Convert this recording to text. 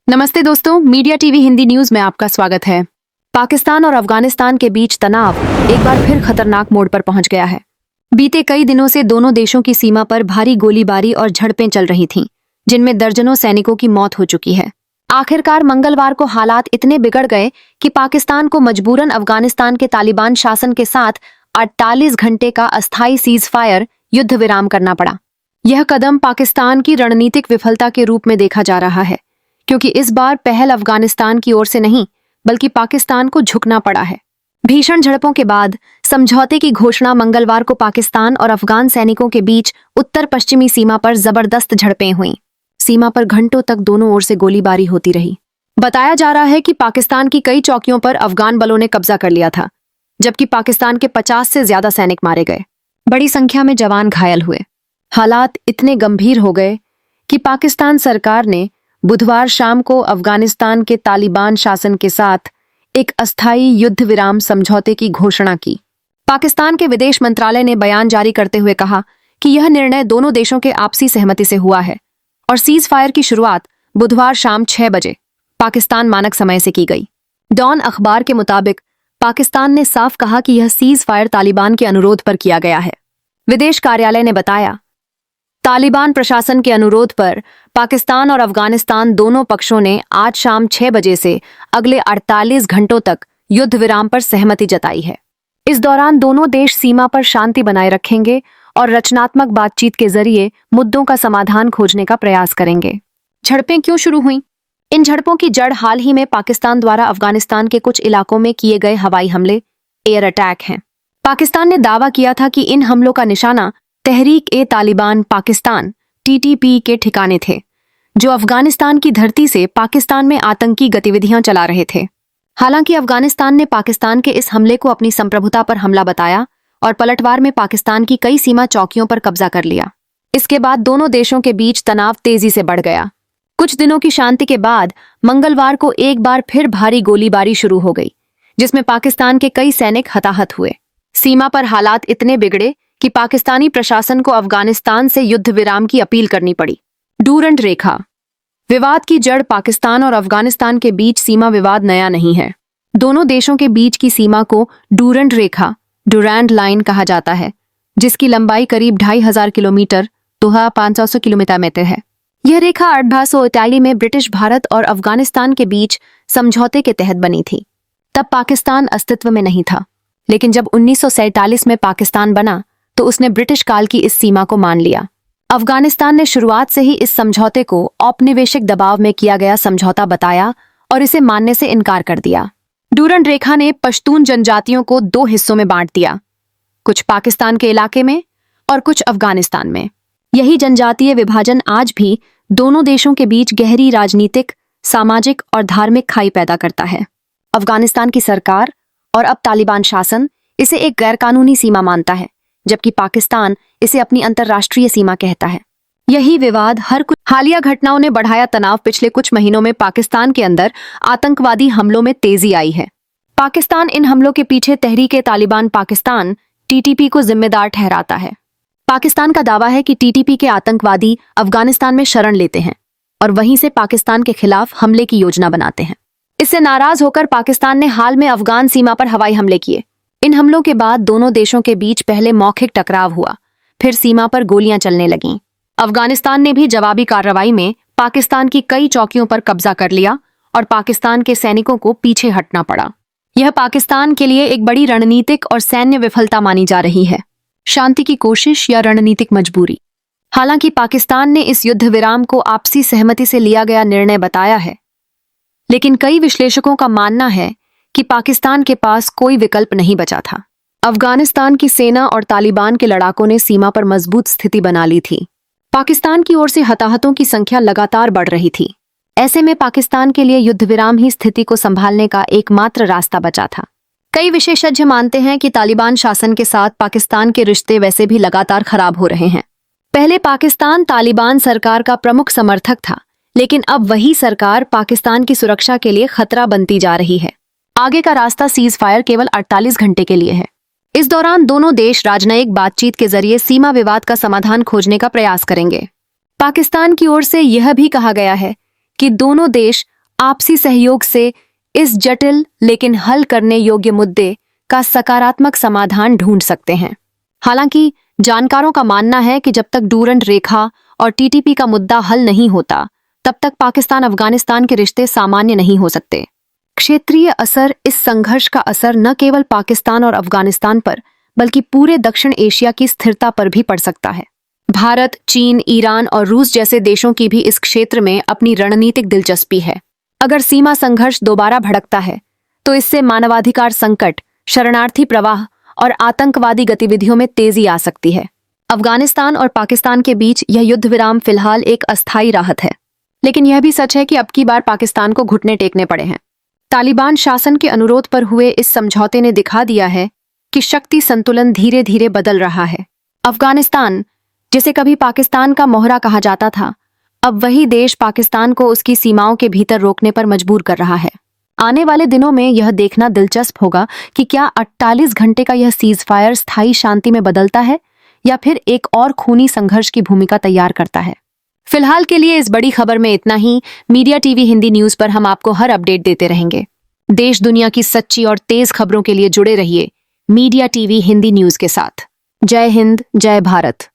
नमस्ते दोस्तों, media TV Hindi news में आपका स्वागत है। पाकिस्तान और अफगानिस्तान के बीच तनाव एक बार फिर खतरनाक मोड़ पर पहुंच गया है। बीते कई दिनों से दोनों देशों की सीमा पर भारी गोलीबारी और झड़पें चल रही थीं, जिनमें दर्जनों सैनिकों की मौत हो चुकी है। आखिरकार मंगलवार को हालात इतने बिगड़ गए कि पाकिस्तान को मजबूरन अफगानिस्तान के तालिबान शासन के साथ 48 घंटे का अस्थायी सीज फायर युद्ध विराम करना पड़ा। यह कदम पाकिस्तान की रणनीतिक विफलता के रूप में देखा जा रहा है, क्योंकि इस बार पहल अफगानिस्तान की ओर से नहीं बल्कि पाकिस्तान को झुकना पड़ा है। भीषण झड़पों के बाद समझौते की घोषणा मंगलवार को पाकिस्तान और अफगान सैनिकों के बीच उत्तर पश्चिमी सीमा पर जबरदस्त झड़पें हुईं। सीमा पर घंटों तक दोनों ओर से गोलीबारी होती रही। बताया जा रहा है कि पाकिस्तान की कई चौकियों पर अफगान बलों ने कब्जा कर लिया था, जबकि पाकिस्तान के 50 से ज्यादा सैनिक मारे गए। बड़ी संख्या में जवान घायल हुए। हालात इतने गंभीर हो गए कि पाकिस्तान सरकार ने बुधवार शाम को अफगानिस्तान के तालिबान शासन के साथ एक अस्थायी युद्ध विराम समझौते की घोषणा की। पाकिस्तान के विदेश मंत्रालय ने बयान जारी करते हुए कहा कि यह निर्णय दोनों देशों के आपसी सहमति से हुआ है और सीज फायर की शुरुआत बुधवार शाम 6 बजे पाकिस्तान मानक समय से की गई। डॉन अखबार के मुताबिक पाकिस्तान ने साफ कहा कि यह सीज फायर तालिबान के अनुरोध पर किया गया है। विदेश कार्यालय ने बताया, तालिबान प्रशासन के अनुरोध पर पाकिस्तान और अफगानिस्तान दोनों पक्षों ने आज शाम 6 बजे से अगले 48 घंटों तक युद्ध विराम पर सहमति जताई है। इस दौरान दोनों देश सीमा पर शांति बनाए रखेंगे और रचनात्मक बातचीत के जरिए मुद्दों का समाधान खोजने का प्रयास करेंगे। झड़पें क्यों शुरू हुईं? इन झड़पों की जड़ हाल ही में पाकिस्तान द्वारा अफगानिस्तान के कुछ इलाकों में किए गए हवाई हमले, एयर अटैक हैं। पाकिस्तान ने दावा किया था कि इन हमलों का निशाना तहरीक-ए-तालिबान पाकिस्तान (TTP) के ठिकाने थे, जो अफगानिस्तान की धरती से पाकिस्तान में आतंकी गतिविधियां चला रहे थे। हालांकि अफगानिस्तान ने पाकिस्तान के इस हमले को अपनी संप्रभुता पर हमला बताया और पलटवार में पाकिस्तान की कई सीमा चौकियों पर कब्जा कर लिया। इसके बाद दोनों देशों के बीच तनाव तेजी से बढ़ गया। कुछ दिनों की शांति के बाद मंगलवार को एक बार फिर भारी गोलीबारी शुरू हो गई, जिसमें पाकिस्तान के कई सैनिक हताहत हुए। सीमा पर हालात इतने बिगड़े कि पाकिस्तानी प्रशासन को अफगानिस्तान से युद्ध विराम की अपील करनी पड़ी। डूरंड रेखा विवाद की जड़ पाकिस्तान और अफगानिस्तान के बीच सीमा विवाद नया नहीं है। दोनों देशों के बीच की सीमा को डूरंड रेखा डुरैंड लाइन कहा जाता है, जिसकी लंबाई करीब 2500 किलोमीटर 2500 किलोमीटर है। यह रेखा 1888 में ब्रिटिश भारत और अफगानिस्तान के बीच समझौते के तहत बनी थी। तब पाकिस्तान अस्तित्व में नहीं था, लेकिन जब 1947 में पाकिस्तान बना तो उसने ब्रिटिश काल की इस सीमा को मान लिया। अफगानिस्तान ने शुरुआत से ही इस समझौते को औपनिवेशिक दबाव में किया गया समझौता बताया और इसे मानने से इनकार कर दिया। डूरंड रेखा ने पश्तून जनजातियों को 2 हिस्सों में बांट दिया, कुछ पाकिस्तान के इलाके में और कुछ अफगानिस्तान में। यही जनजातीय विभाजन आज भी दोनों देशों के बीच गहरी राजनीतिक, सामाजिक और धार्मिक खाई पैदा करता है। अफगानिस्तान की सरकार और अब तालिबान शासन इसे एक गैरकानूनी सीमा मानता है, जबकि पाकिस्तान इसे अपनी अंतर्राष्ट्रीय सीमा कहता है। यही विवाद हर कुछ हालिया घटनाओं ने बढ़ाया तनाव। पिछले कुछ महीनों में पाकिस्तान के अंदर आतंकवादी हमलों में तेजी आई है। पाकिस्तान इन हमलों के पीछे तहरीक-ए-तालिबान पाकिस्तान (TTP) को जिम्मेदार ठहराता है। पाकिस्तान का दावा है कि TTP के आतंकवादी अफगानिस्तान में शरण लेते हैं और वहीं से पाकिस्तान के खिलाफ हमले की योजना बनाते हैं। इससे नाराज होकर पाकिस्तान ने हाल में अफगान सीमा पर हवाई हमले किए। इन हमलों के बाद दोनों देशों के बीच पहले मौखिक टकराव हुआ, फिर सीमा पर गोलियां चलने लगीं। अफगानिस्तान ने भी जवाबी कार्रवाई में पाकिस्तान की कई चौकियों पर कब्जा कर लिया और पाकिस्तान के सैनिकों को पीछे हटना पड़ा। यह पाकिस्तान के लिए एक बड़ी रणनीतिक और सैन्य विफलता मानी जा रही है। शांति की कोशिश या रणनीतिक मजबूरी? हालांकि पाकिस्तान ने इस युद्ध विराम को आपसी सहमति से लिया गया निर्णय बताया है, लेकिन कई विश्लेषकों का मानना है कि पाकिस्तान के पास कोई विकल्प नहीं बचा था। अफगानिस्तान की सेना और तालिबान के लड़ाकों ने सीमा पर मजबूत स्थिति बना ली थी। पाकिस्तान की ओर से हताहतों की संख्या लगातार बढ़ रही थी। ऐसे में पाकिस्तान के लिए युद्ध विराम ही स्थिति को संभालने का एकमात्र रास्ता बचा था। कई विशेषज्ञ मानते हैं कि तालिबान शासन के साथ पाकिस्तान के रिश्ते वैसे भी लगातार खराब हो रहे हैं। पहले पाकिस्तान तालिबान सरकार का प्रमुख समर्थक था, लेकिन अब वही सरकार पाकिस्तान की सुरक्षा के लिए खतरा बनती जा रही है। आगे का रास्ता सीज फायर केवल 48 घंटे के लिए है। इस दौरान दोनों देश राजनयिक बातचीत के जरिए सीमा विवाद का समाधान खोजने का प्रयास करेंगे। पाकिस्तान की ओर से यह भी कहा गया है कि दोनों देश आपसी सहयोग से इस जटिल लेकिन हल करने योग्य मुद्दे का सकारात्मक समाधान ढूंढ सकते हैं। हालांकि जानकारों का मानना है कि जब तक डूरंड रेखा और टीटीपी का मुद्दा हल नहीं होता, तब तक पाकिस्तान अफगानिस्तान के रिश्ते सामान्य नहीं हो सकते। क्षेत्रीय असर, इस संघर्ष का असर न केवल पाकिस्तान और अफगानिस्तान पर बल्कि पूरे दक्षिण एशिया की स्थिरता पर भी पड़ सकता है। भारत, चीन, ईरान और रूस जैसे देशों की भी इस क्षेत्र में अपनी रणनीतिक दिलचस्पी है। अगर सीमा संघर्ष दोबारा भड़कता है तो इससे मानवाधिकार संकट, शरणार्थी प्रवाह और आतंकवादी गतिविधियों में तेजी आ सकती है। अफगानिस्तान और पाकिस्तान के बीच यह युद्ध विराम फिलहाल एक अस्थायी राहत है, लेकिन यह भी सच है कि अब की बार पाकिस्तान को घुटने टेकने पड़े हैं। तालिबान शासन के अनुरोध पर हुए इस समझौते ने दिखा दिया है कि शक्ति संतुलन धीरे धीरे बदल रहा है। अफगानिस्तान, जिसे कभी पाकिस्तान का मोहरा कहा जाता था, अब वही देश पाकिस्तान को उसकी सीमाओं के भीतर रोकने पर मजबूर कर रहा है। आने वाले दिनों में यह देखना दिलचस्प होगा कि क्या 48 घंटे का यह सीजफायर स्थायी शांति में बदलता है या फिर एक और खूनी संघर्ष की भूमिका तैयार करता है। फिलहाल के लिए इस बड़ी खबर में इतना ही। मीडिया टीवी हिंदी न्यूज पर हम आपको हर अपडेट देते रहेंगे। देश दुनिया की सच्ची और तेज खबरों के लिए जुड़े रहिए मीडिया टीवी हिंदी न्यूज के साथ। जय हिंद, जय भारत।